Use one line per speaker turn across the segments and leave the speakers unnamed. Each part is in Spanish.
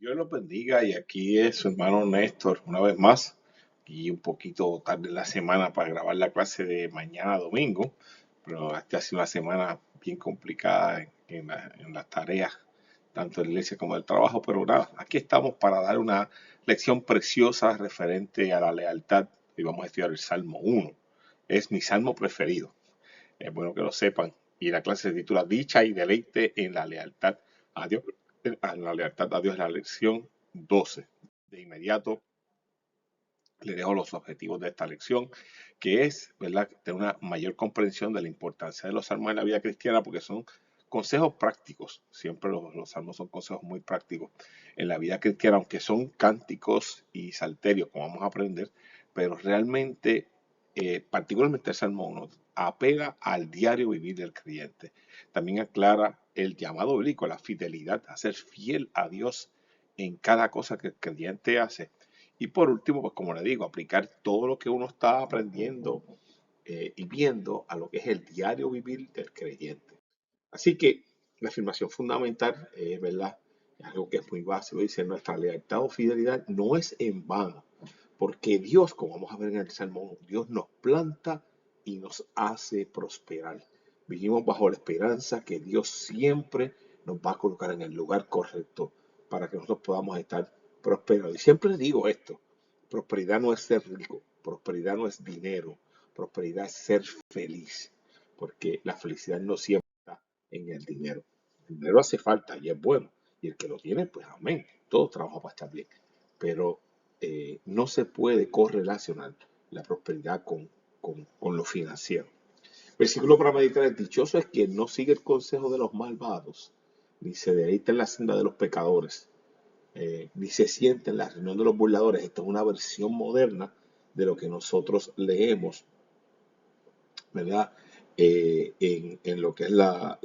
Dios los bendiga y aquí es su hermano Néstor una vez más y un poquito tarde en la semana para grabar la clase de mañana domingo, pero esta ha sido una semana bien complicada en las tareas, tanto de la iglesia como del trabajo, pero nada, aquí estamos para dar una lección preciosa referente a la lealtad y vamos a estudiar el Salmo 1. Es mi salmo preferido, es bueno que lo sepan, y la clase se titula Dicha y deleite en la lealtad a Dios, la lección 12. De inmediato le dejo los objetivos de esta lección, que es, ¿verdad?, tener una mayor comprensión de la importancia de los salmos en la vida cristiana, porque son consejos prácticos. Siempre los salmos son consejos muy prácticos en la vida cristiana, aunque son cánticos y salterios, como vamos a aprender, pero realmente, particularmente el Salmo 1, apela al diario vivir del creyente. También aclara el llamado bíblico a la fidelidad, a ser fiel a Dios en cada cosa que el creyente hace. Y por último, pues como le digo, aplicar todo lo que uno está aprendiendo y viendo a lo que es el diario vivir del creyente. Así que la afirmación fundamental, ¿verdad? Es algo que es muy básico, dice, nuestra lealtad o fidelidad no es en vano, porque Dios, como vamos a ver en el Salmo 1, Dios nos planta y nos hace prosperar. Vivimos bajo la esperanza que Dios siempre nos va a colocar en el lugar correcto para que nosotros podamos estar prosperados. Y siempre les digo esto, prosperidad no es ser rico, prosperidad no es dinero, prosperidad es ser feliz, porque la felicidad no siempre está en el dinero. El dinero hace falta y es bueno, y el que lo tiene, pues amén, todo trabaja para estar bien, pero no se puede correlacionar la prosperidad con lo financiero. Versículo para meditar: el dichoso es quien no sigue el consejo de los malvados, ni se deleita en la senda de los pecadores, ni se siente en la reunión de los burladores. Esto es una versión moderna de lo que nosotros leemos, ¿verdad? En lo que es la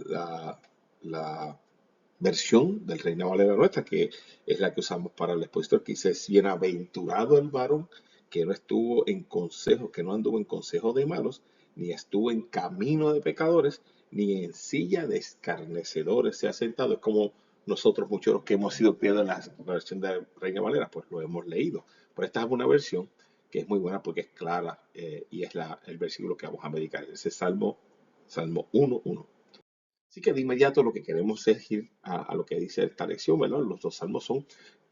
versión del Reina Valera nuestra, que es la que usamos para el expositor, que dice: bienaventurado el varón que no estuvo en consejo, que no anduvo en consejo de malos, ni estuvo en camino de pecadores, ni en silla de escarnecedores se ha sentado. Es como nosotros, muchos de los que hemos sido criados en la versión de Reina Valera, pues lo hemos leído. Pero esta es una versión que es muy buena porque es clara, y es el versículo que vamos a meditar, ese Salmo 1:1. Así que de inmediato lo que queremos es ir a lo que dice esta lección, ¿verdad? Los dos salmos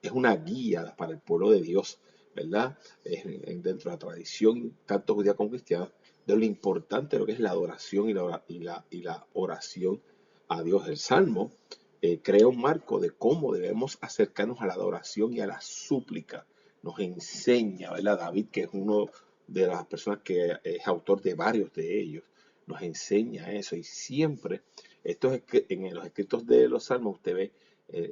es una guía para el pueblo de Dios, ¿verdad? Dentro de la tradición, tanto judía como cristiana, de lo importante de lo que es la adoración y la oración a Dios. El Salmo crea un marco de cómo debemos acercarnos a la adoración y a la súplica. Nos enseña, ¿verdad? David, que es uno de las personas que es autor de varios de ellos, nos enseña eso, y siempre en los escritos de los salmos usted ve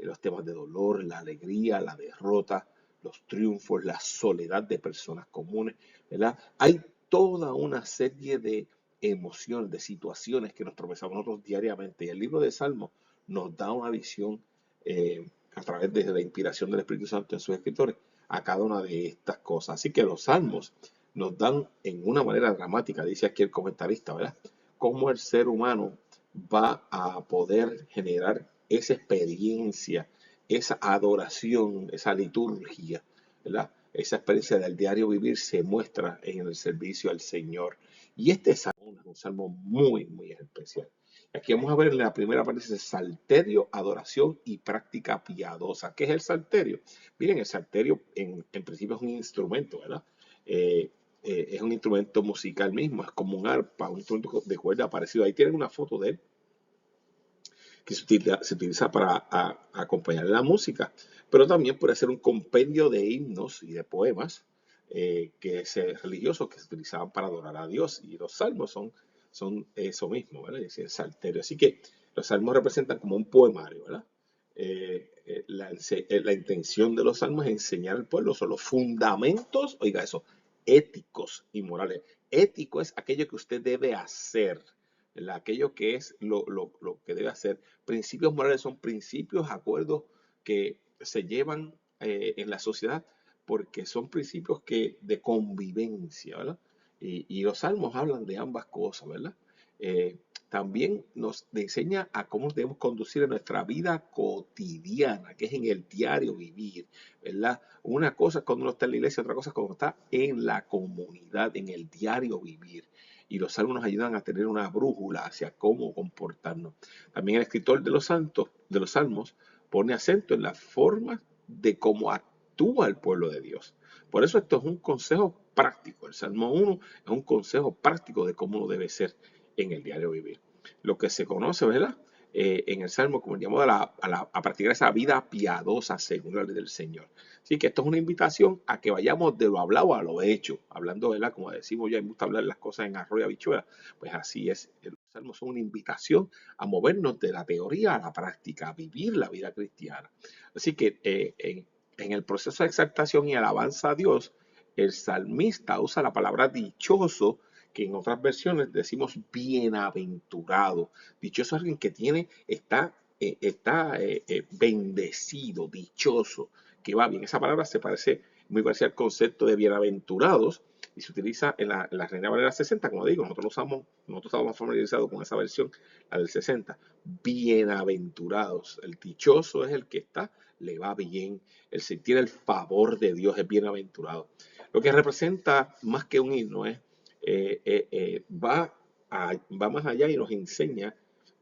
los temas de dolor, la alegría, la derrota, los triunfos, la soledad de personas comunes, ¿verdad? Hay toda una serie de emociones, de situaciones que nos tropezamos nosotros diariamente, y el libro de Salmos nos da una visión, a través de la inspiración del Espíritu Santo en sus escritores, a cada una de estas cosas. Así que los salmos nos dan en una manera dramática, dice aquí el comentarista, ¿verdad?, cómo el ser humano va a poder generar esa experiencia, esa adoración, esa liturgia, ¿verdad? Esa experiencia del diario vivir se muestra en el servicio al Señor. Y este salmo es un salmo muy, muy especial. Aquí vamos a ver en la primera parte: dice salterio, adoración y práctica piadosa. ¿Qué es el salterio? Miren, el salterio en principio es un instrumento, ¿verdad? Eh, es un instrumento musical mismo, es como un arpa, un instrumento de cuerda parecido. Ahí tienen una foto de él, que se utiliza para acompañar la música, pero también puede ser un compendio de himnos y de poemas, religiosos, que se utilizaban para adorar a Dios, y los salmos son eso mismo, ¿verdad? Es el salterio. Así que los salmos representan como un poemario, ¿verdad? La intención de los salmos es enseñar al pueblo sobre los fundamentos, oiga eso, éticos y morales. Ético es aquello que usted debe hacer, aquello que es lo que debe hacer. Principios morales son principios, acuerdos que se llevan en la sociedad, porque son principios de convivencia, ¿verdad? Y los salmos hablan de ambas cosas, ¿verdad? también nos enseña a cómo debemos conducir en nuestra vida cotidiana, que es en el diario vivir, ¿verdad? Una cosa es cuando uno está en la iglesia, otra cosa es cuando está en la comunidad, en el diario vivir. Y los salmos nos ayudan a tener una brújula hacia cómo comportarnos. También el escritor de los santos, de los salmos, pone acento en la forma de cómo actúa el pueblo de Dios. Por eso esto es un consejo práctico. El Salmo 1 es un consejo práctico de cómo uno debe ser en el diario vivir. Lo que se conoce, ¿verdad? En el Salmo como el llamado a practicar esa vida piadosa según la ley del Señor. Así que esto es una invitación a que vayamos de lo hablado a lo hecho. Hablando, ¿verdad? Como decimos ya, me gusta hablar las cosas en arroyo y habichuela. Pues así es. Los salmos son una invitación a movernos de la teoría a la práctica, a vivir la vida cristiana. Así que en el proceso de exaltación y alabanza a Dios, el salmista usa la palabra dichoso, que en otras versiones decimos bienaventurado. Dichoso es alguien que está bendecido, dichoso, que va bien. Esa palabra se parece muy parecida al concepto de bienaventurados y se utiliza en la Reina Valera 60, como digo, nosotros estamos más familiarizados con esa versión, la del 60. Bienaventurados. El dichoso es el que le va bien, el sentir el favor de Dios es bienaventurado. Lo que representa más que un himno va más allá y nos enseña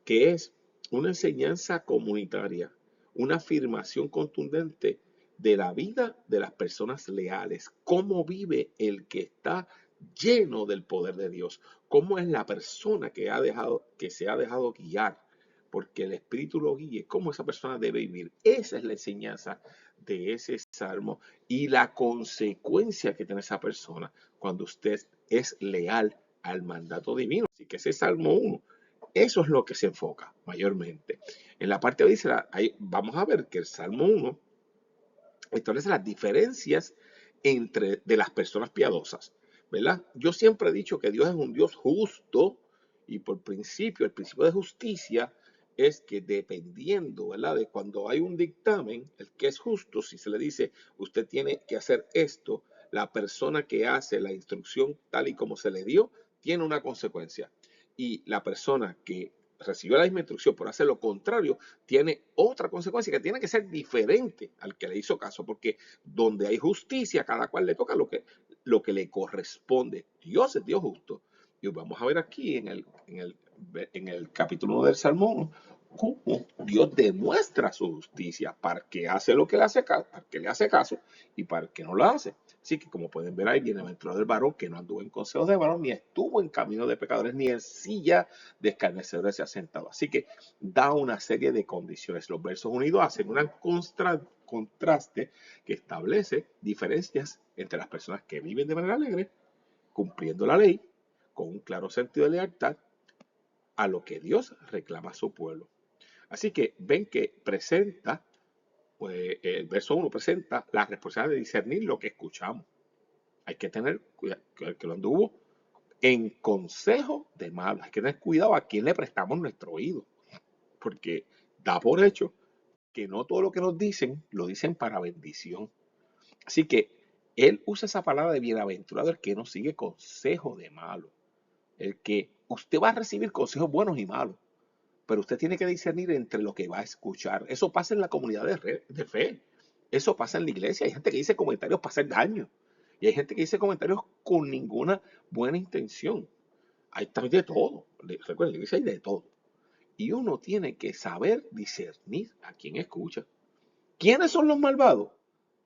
que es una enseñanza comunitaria, una afirmación contundente de la vida de las personas leales, cómo vive el que está lleno del poder de Dios, cómo es la persona que se ha dejado guiar, porque el Espíritu lo guíe, cómo esa persona debe vivir. Esa es la enseñanza de ese salmo y la consecuencia que tiene esa persona cuando usted es leal al mandato divino. Así que ese Salmo 1, eso es lo que se enfoca mayormente. En la parte dice, vamos a ver que el Salmo 1 establece las diferencias de las personas piadosas, ¿verdad? Yo siempre he dicho que Dios es un Dios justo y por principio, el principio de justicia es que dependiendo, ¿verdad? De cuando hay un dictamen, el que es justo, si se le dice, usted tiene que hacer esto, la persona que hace la instrucción tal y como se le dio, tiene una consecuencia. Y la persona que recibió la misma instrucción por hacer lo contrario, tiene otra consecuencia que tiene que ser diferente al que le hizo caso, porque donde hay justicia, cada cual le toca lo que le corresponde. Dios es Dios justo. Y vamos a ver aquí en el capítulo 1 del Salmo 1 cómo Dios demuestra su justicia para que hace lo que le hace caso, para que le hace caso y para que no lo hace. Así que como pueden ver ahí, bienaventurado el varón que no anduvo en consejos de varón, ni estuvo en camino de pecadores, ni en silla de escarnecedores se ha sentado. Así que da una serie de condiciones. Los versos unidos hacen un contraste que establece diferencias entre las personas que viven de manera alegre, cumpliendo la ley, con un claro sentido de lealtad, a lo que Dios reclama a su pueblo. Así que ven que presenta, pues el verso 1 presenta la responsabilidad de discernir lo que escuchamos. Hay que tener cuidado, que lo anduvo en consejo de malos. Hay que tener cuidado a quién le prestamos nuestro oído, porque da por hecho que no todo lo que nos dicen lo dicen para bendición. Así que él usa esa palabra de bienaventurado, el que no sigue consejo de malos. El que usted va a recibir consejos buenos y malos, pero usted tiene que discernir entre lo que va a escuchar. Eso pasa en la comunidad de fe. Eso pasa en la iglesia. Hay gente que dice comentarios para hacer daño. Y hay gente que dice comentarios con ninguna buena intención. Hay también de todo. Recuerden, en la iglesia hay de todo. Y uno tiene que saber discernir a quién escucha. ¿Quiénes son los malvados?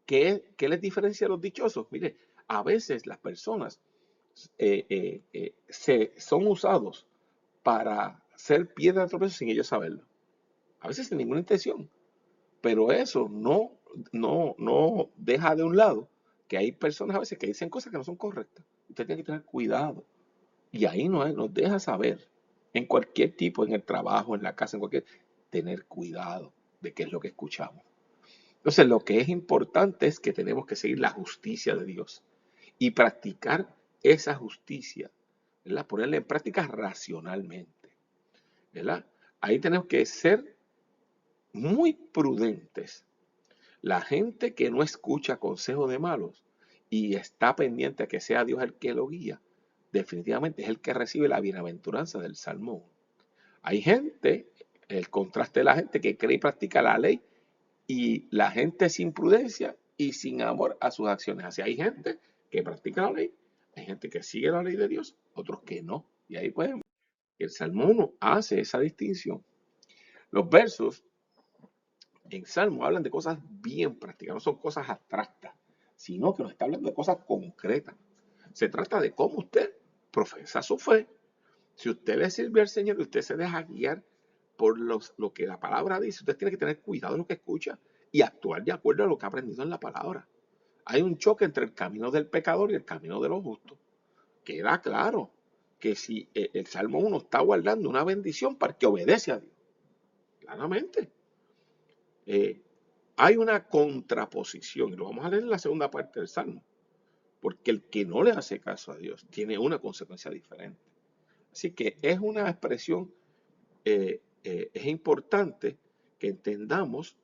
¿Qué les diferencia a los dichosos? Mire, a veces las personas son usados para ser piedra de tropiezo sin ellos saberlo. A veces sin ninguna intención. Pero eso no deja de un lado que hay personas a veces que dicen cosas que no son correctas. Usted tiene que tener cuidado. Y ahí nos deja saber, en cualquier tipo, en el trabajo, en la casa, tener cuidado de qué es lo que escuchamos. Entonces, lo que es importante es que tenemos que seguir la justicia de Dios y practicar esa justicia, ¿verdad? Ponerla en práctica racionalmente, ¿verdad? Ahí tenemos que ser muy prudentes. La gente que no escucha consejos de malos y está pendiente a que sea Dios el que lo guía, definitivamente es el que recibe la bienaventuranza del Salmo 1. Hay gente, el contraste de la gente que cree y practica la ley y la gente sin prudencia y sin amor a sus acciones. Así hay gente que practica la ley, hay gente que sigue la ley de Dios, otros que no. Y ahí pueden ver que el Salmo 1 hace esa distinción. Los versos en Salmo hablan de cosas bien prácticas, no son cosas abstractas, sino que nos está hablando de cosas concretas. Se trata de cómo usted profesa su fe. Si usted le sirve al Señor y usted se deja guiar por lo que la palabra dice, usted tiene que tener cuidado en lo que escucha y actuar de acuerdo a lo que ha aprendido en la palabra. Hay un choque entre el camino del pecador y el camino de los justos. Queda claro que si el Salmo 1 está guardando una bendición para el que obedece a Dios, claramente. Hay una contraposición, y lo vamos a leer en la segunda parte del Salmo, porque el que no le hace caso a Dios tiene una consecuencia diferente. Así que es una expresión, es importante que entendamos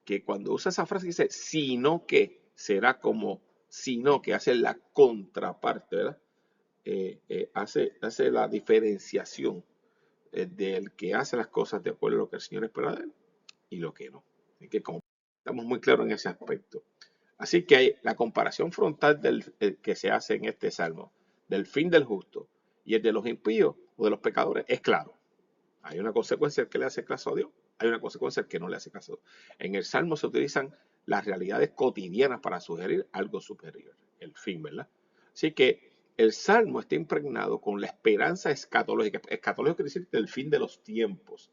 que cuando usa esa frase dice, sino que, será como, sino que hace la contraparte, ¿verdad? Hace la diferenciación del que hace las cosas de acuerdo a lo que el Señor espera de él y lo que no. Así que como estamos muy claros en ese aspecto. Así que hay la comparación frontal que se hace en este salmo, del fin del justo y el de los impíos o de los pecadores, es claro. Hay una consecuencia el que le hace caso a Dios, hay una consecuencia el que no le hace caso a Dios. En el salmo se utilizan las realidades cotidianas para sugerir algo superior, el fin, ¿verdad? Así que el salmo está impregnado con la esperanza escatológica. Escatológico quiere decir del fin de los tiempos,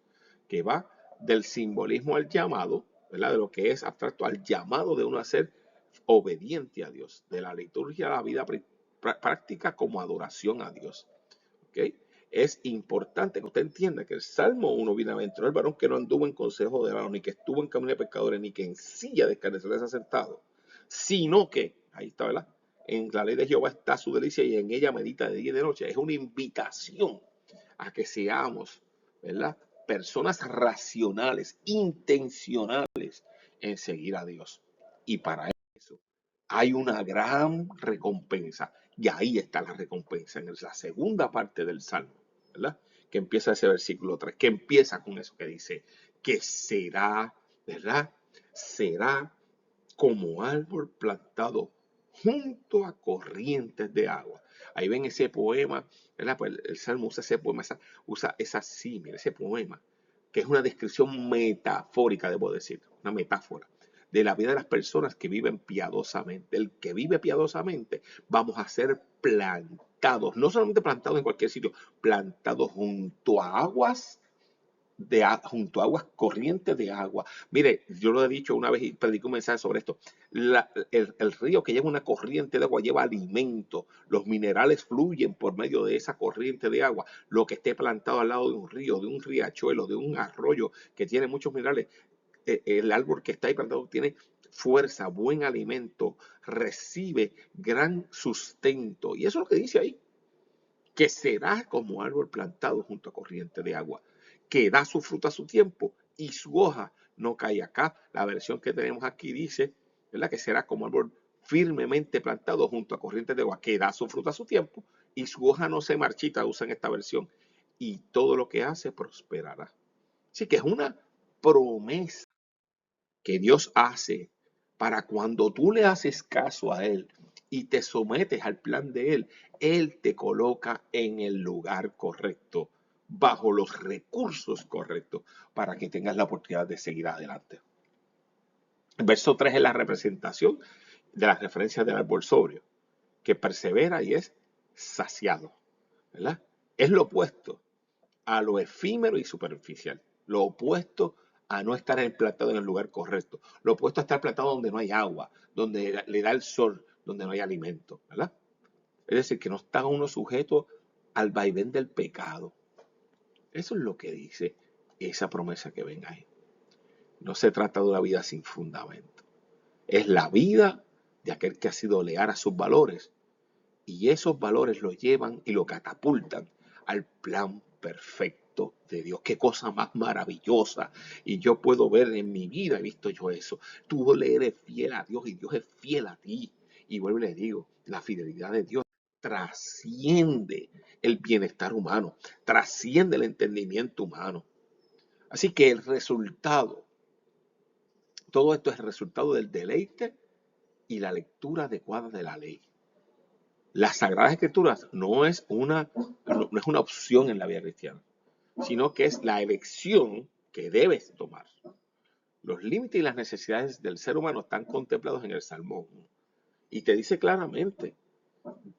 que va del simbolismo al llamado, ¿verdad? De lo que es abstracto al llamado de uno a ser obediente a Dios, de la liturgia a la vida práctica como adoración a Dios. ¿Okay? Es importante que usted entienda que el Salmo 1, bienaventurado el varón que no anduvo en consejo de varón, ni que estuvo en camino de pecadores, ni que en silla de escarnecedores ha sentado, sino que, ahí está, ¿verdad? En la ley de Jehová está su delicia y en ella medita de día y de noche. Es una invitación a que seamos, ¿verdad? Personas racionales, intencionales en seguir a Dios. Y para eso hay una gran recompensa. Y ahí está la recompensa, en la segunda parte del Salmo, ¿verdad? Que empieza ese versículo 3, que empieza con eso que dice, que será, ¿verdad? Será como árbol plantado junto a corrientes de agua. Ahí ven ese poema, ¿verdad? Pues el Salmo usa ese poema, usa esa símil, ese poema, que es una descripción metafórica, debo decir, una metáfora de la vida de las personas que viven piadosamente. El que vive piadosamente, vamos a ser plantados, no solamente plantados en cualquier sitio, plantados junto a aguas junto a aguas corrientes de agua. Mire, yo lo he dicho una vez y prediqué un mensaje sobre esto. El río que lleva una corriente de agua lleva alimento. Los minerales fluyen por medio de esa corriente de agua. Lo que esté plantado al lado de un río, de un riachuelo, de un arroyo que tiene muchos minerales, el árbol que está ahí plantado tiene fuerza, buen alimento, recibe gran sustento. Y eso es lo que dice ahí, que será como árbol plantado junto a corriente de agua, que da su fruto a su tiempo y su hoja no cae. Acá, la versión que tenemos aquí dice, ¿verdad? Que será como árbol firmemente plantado junto a corriente de agua, que da su fruto a su tiempo y su hoja no se marchita, usan esta versión, y todo lo que hace prosperará. Así que es una promesa que Dios hace para cuando tú le haces caso a Él y te sometes al plan de Él, Él te coloca en el lugar correcto, bajo los recursos correctos, para que tengas la oportunidad de seguir adelante. El verso 3 es la representación de la referencia del árbol sobrio, que persevera y es saciado, ¿verdad? Es lo opuesto a lo efímero y superficial, lo opuesto a no estar plantado en el lugar correcto, lo opuesto a estar plantado donde no hay agua, donde le da el sol, donde no hay alimento, ¿verdad? Es decir, que no está uno sujeto al vaivén del pecado. Eso es lo que dice esa promesa que ven ahí. No se trata de una vida sin fundamento. Es la vida de aquel que ha sido leal a sus valores. Y esos valores lo llevan y lo catapultan al plan perfecto de Dios. Qué cosa más maravillosa. Y yo puedo ver en mi vida, he visto yo eso. Tú le eres fiel a Dios y Dios es fiel a ti. Y vuelvo y le digo, la fidelidad de Dios trasciende el bienestar humano, trasciende el entendimiento humano. Así que el resultado, todo esto es el resultado del deleite y la lectura adecuada de la ley. Las Sagradas Escrituras no es una opción en la vida cristiana, sino que es la elección que debes tomar. Los límites y las necesidades del ser humano están contemplados en el Salmo 1. Y te dice claramente,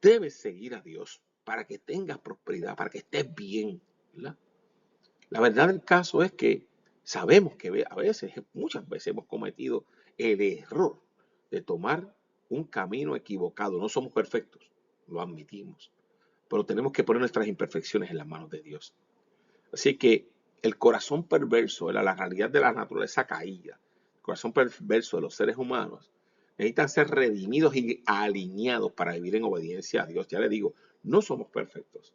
debes seguir a Dios para que tengas prosperidad, para que estés bien, ¿verdad? La verdad del caso es que sabemos que muchas veces hemos cometido el error de tomar un camino equivocado. No somos perfectos, lo admitimos, pero tenemos que poner nuestras imperfecciones en las manos de Dios. Así que el corazón perverso, la realidad de la naturaleza caída, el corazón perverso de los seres humanos, necesitan ser redimidos y alineados para vivir en obediencia a Dios. Ya le digo, no somos perfectos.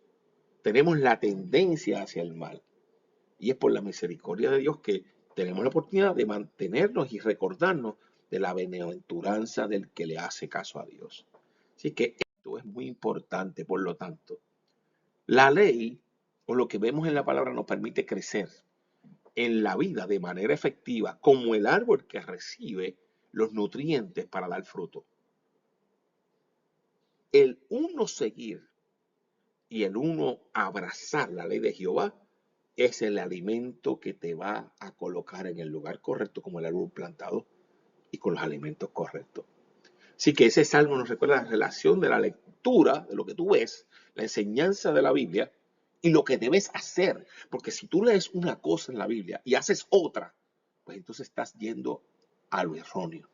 Tenemos la tendencia hacia el mal. Y es por la misericordia de Dios que tenemos la oportunidad de mantenernos y recordarnos de la bienaventuranza del que le hace caso a Dios. Así que esto es muy importante, por lo tanto. La ley, o lo que vemos en la palabra, nos permite crecer en la vida de manera efectiva, como el árbol que recibe los nutrientes para dar fruto. El uno seguir y el uno abrazar la ley de Jehová es el alimento que te va a colocar en el lugar correcto como el árbol plantado y con los alimentos correctos. Así que ese salmo nos recuerda la relación de la lectura, de lo que tú ves, la enseñanza de la Biblia y lo que debes hacer. Porque si tú lees una cosa en la Biblia y haces otra, pues entonces estás yendo a lo erróneo.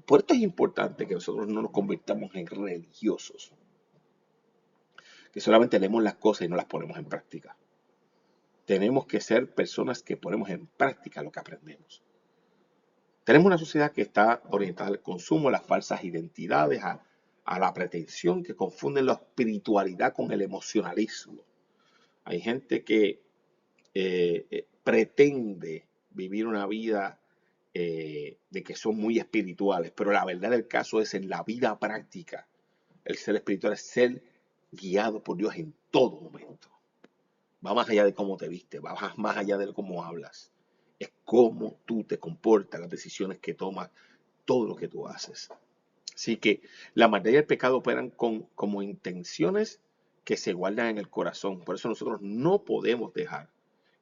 Por esto es importante que nosotros no nos convirtamos en religiosos, que solamente leemos las cosas y no las ponemos en práctica. Tenemos que ser personas que ponemos en práctica lo que aprendemos. Tenemos una sociedad que está orientada al consumo, a las falsas identidades, a la pretensión, que confunden la espiritualidad con el emocionalismo. Hay gente que pretende vivir una vida de que son muy espirituales, pero la verdad del caso es en la vida práctica. El ser espiritual es ser guiado por Dios en todo momento. Va más allá de cómo te vistes, va más allá de cómo hablas. Es cómo tú te comportas, las decisiones que tomas, todo lo que tú haces. Así que la maldad y el pecado operan como intenciones que se guardan en el corazón. Por eso nosotros no podemos dejar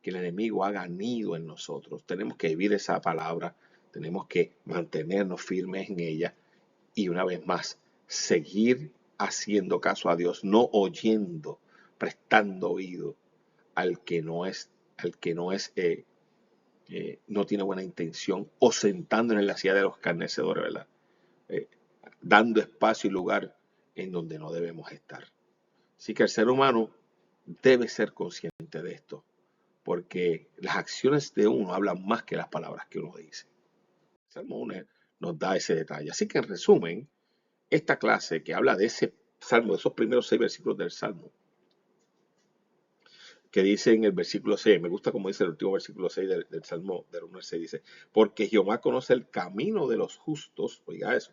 que el enemigo haga nido en nosotros. Tenemos que vivir esa palabra, tenemos que mantenernos firmes en ella y una vez más seguir haciendo caso a Dios, no oyendo, prestando oído al que no tiene buena intención o sentándonos en la silla de los escarnecedores, ¿verdad? Dando espacio y lugar en donde no debemos estar. Así que el ser humano debe ser consciente de esto, porque las acciones de uno hablan más que las palabras que uno dice. El Salmo 1 nos da ese detalle. Así que en resumen, esta clase que habla de ese salmo, de esos primeros 6 versículos del Salmo, que dice en el versículo 6, me gusta como dice el último versículo 6 del Salmo del 1 al 6, dice, porque Jehová conoce el camino de los justos, oiga eso,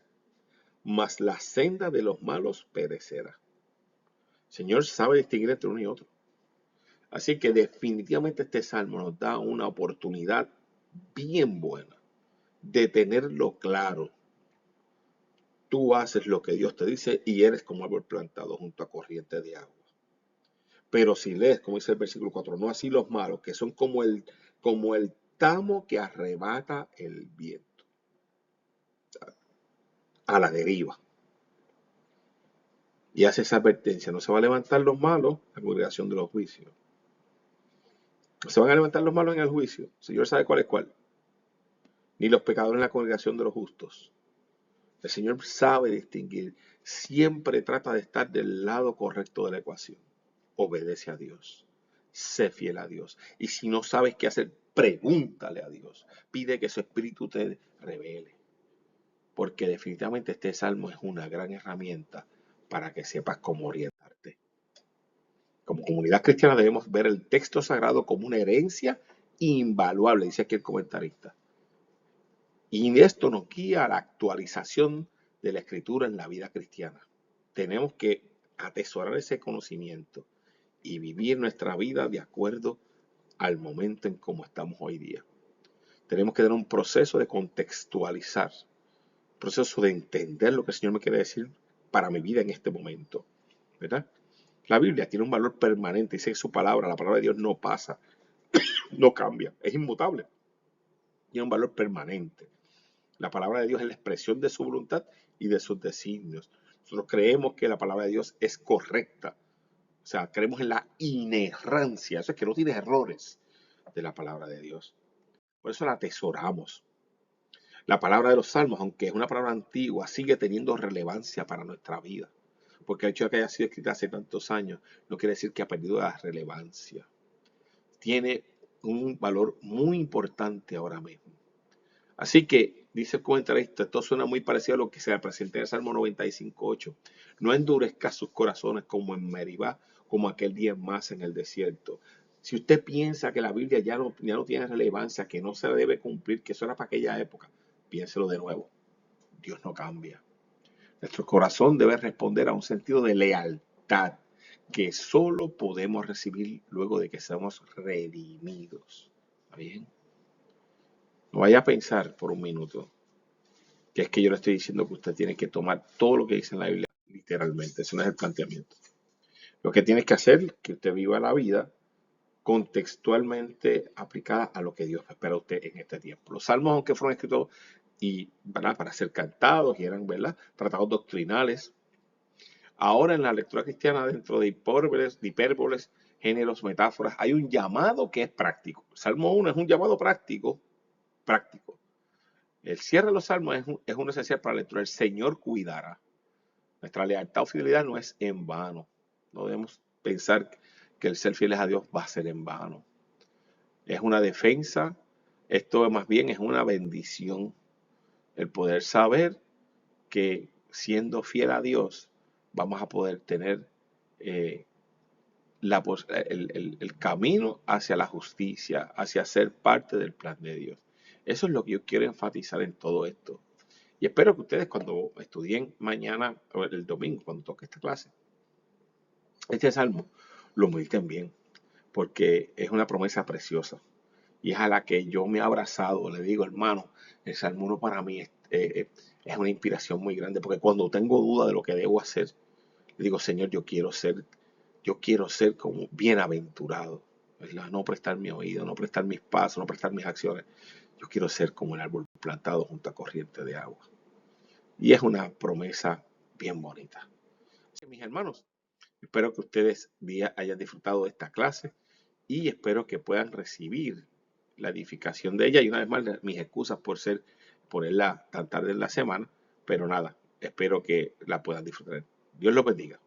mas la senda de los malos perecerá. El Señor sabe distinguir entre uno y otro. Así que definitivamente este salmo nos da una oportunidad bien buena de tenerlo claro. Tú haces lo que Dios te dice y eres como árbol plantado junto a corriente de agua. Pero si lees, como dice el versículo 4, no así los malos, que son como el tamo que arrebata el viento, a la deriva. Y hace esa advertencia, no se va a levantar los malos en la congregación de los juicios. No se van a levantar los malos en el juicio. El Señor sabe cuál es cuál. Ni los pecadores en la congregación de los justos. El Señor sabe distinguir. Siempre trata de estar del lado correcto de la ecuación. Obedece a Dios. Sé fiel a Dios. Y si no sabes qué hacer, pregúntale a Dios. Pide que su espíritu te revele. Porque definitivamente este salmo es una gran herramienta para que sepas cómo orientarte. Como comunidad cristiana debemos ver el texto sagrado como una herencia invaluable, dice aquí el comentarista. Y esto nos guía a la actualización de la escritura en la vida cristiana. tenemos que atesorar ese conocimiento y vivir nuestra vida de acuerdo al momento en cómo estamos hoy día. Tenemos que tener un proceso de contextualizar, un proceso de entender lo que el Señor me quiere decir para mi vida en este momento, ¿verdad? La Biblia tiene un valor permanente, dice que su palabra, la palabra de Dios no pasa, no cambia, es inmutable, tiene un valor permanente. La palabra de Dios es la expresión de su voluntad y de sus designios. Nosotros creemos que la palabra de Dios es correcta, o sea, creemos en la inerrancia, eso es que no tiene errores de la palabra de Dios. Por eso la atesoramos. La palabra de los salmos, aunque es una palabra antigua, sigue teniendo relevancia para nuestra vida. Porque el hecho de que haya sido escrita hace tantos años no quiere decir que ha perdido la relevancia. Tiene un valor muy importante ahora mismo. Así que, dice el comentarista, esto suena muy parecido a lo que se presenta en el Salmo 95:8. No endurezca sus corazones como en Meribá, como aquel día más en el desierto. Si usted piensa que la Biblia ya no tiene relevancia, que no se debe cumplir, que eso era para aquella época, piénselo de nuevo. Dios no cambia. Nuestro corazón debe responder a un sentido de lealtad que solo podemos recibir luego de que seamos redimidos. ¿Está bien? No vaya a pensar por un minuto que es que yo le estoy diciendo que usted tiene que tomar todo lo que dice en la Biblia literalmente. Ese no es el planteamiento. Lo que tienes que hacer es que usted viva la vida contextualmente aplicada a lo que Dios espera de usted en este tiempo. Los salmos, aunque fueron escritos ¿verdad? Para ser cantados y eran, ¿verdad?, tratados doctrinales, ahora en la lectura cristiana, dentro de hipérboles, géneros, metáforas, hay un llamado que es práctico. El Salmo 1 es un llamado práctico. El cierre de los salmos es un esencial para la lectura. El Señor cuidará. Nuestra lealtad o fidelidad no es en vano. No debemos pensar que el ser fieles a Dios va a ser en vano. Es una defensa. Esto más bien es una bendición. El poder saber que siendo fiel a Dios vamos a poder tener el camino hacia la justicia, hacia ser parte del plan de Dios. Eso es lo que yo quiero enfatizar en todo esto. Y espero que ustedes cuando estudien mañana o el domingo, cuando toque esta clase, este salmo, lo mediten bien, porque es una promesa preciosa. Y es a la que yo me he abrazado. Le digo, hermano, el Salmo 1 para mí es una inspiración muy grande, porque cuando tengo duda de lo que debo hacer, le digo, Señor, yo quiero ser como bienaventurado, ¿verdad? No prestar mi oído, no prestar mis pasos, no prestar mis acciones. Yo quiero ser como el árbol plantado junto a corriente de agua. Y es una promesa bien bonita. Así que, mis hermanos, espero que ustedes hayan disfrutado de esta clase y espero que puedan recibir la edificación de ella. Y una vez más, mis excusas por ponerla tan tarde en la semana, pero nada, espero que la puedan disfrutar. Dios los bendiga.